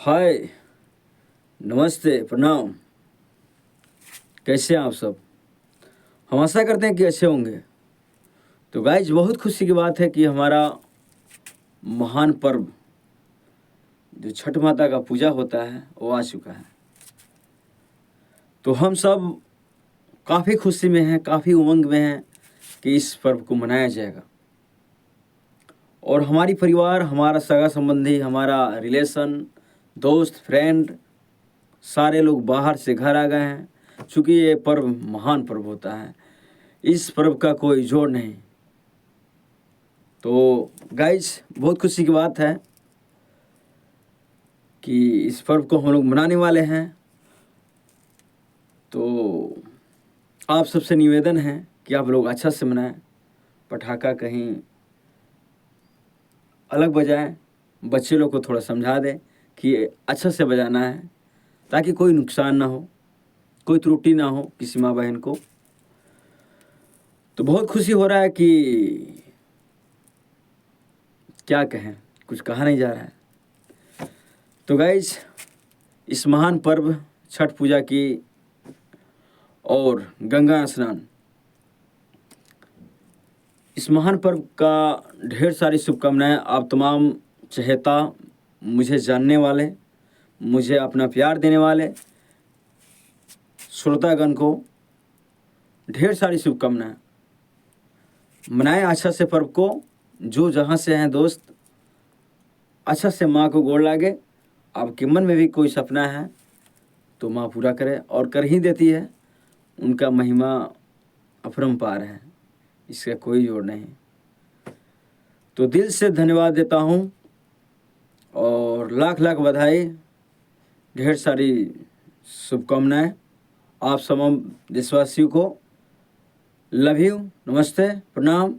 हाय, नमस्ते, प्रणाम। कैसे हैं आप सब? हम आशा करते हैं कि अच्छे होंगे। तो गाइज, बहुत खुशी की बात है कि हमारा महान पर्व जो छठ माता का पूजा होता है वो आ चुका है। तो हम सब काफ़ी खुशी में हैं, काफ़ी उमंग में हैं कि इस पर्व को मनाया जाएगा। और हमारी परिवार, हमारा सगा संबंधी, हमारा रिलेशन, दोस्त, फ्रेंड, सारे लोग बाहर से घर आ गए हैं। चूँकि ये पर्व महान पर्व होता है, इस पर्व का कोई जोड़ नहीं। तो गाइज, बहुत खुशी की बात है कि इस पर्व को हम लोग मनाने वाले हैं। तो आप सबसे निवेदन है कि आप लोग अच्छा से मनाएं, पटाखा कहीं अलग बजाएं, बच्चे लोग को थोड़ा समझा दें कि अच्छा से बजाना है ताकि कोई नुकसान ना हो, कोई त्रुटि ना हो किसी माँ बहन को। तो बहुत खुशी हो रहा है कि क्या कहें, कुछ कहा नहीं जा रहा है। तो गाइज, इस महान पर्व छठ पूजा की और गंगा स्नान, इस महान पर्व का ढेर सारी शुभकामनाएं आप तमाम चहेता, मुझे जानने वाले, मुझे अपना प्यार देने वाले श्रोतागण को ढेर सारी शुभकामनाएं। मनाएं अच्छा से पर्व को। जो जहाँ से हैं दोस्त, अच्छा से माँ को गोड़ लागे। आपके मन में भी कोई सपना है तो माँ पूरा करे और कर ही देती है। उनका महिमा अपरंपार है, इसका कोई जोड़ नहीं। तो दिल से धन्यवाद देता हूँ और लाख लाख बधाई, ढेर सारी शुभकामनाएं आप तमाम देशवासियों को। लव यू, नमस्ते, प्रणाम।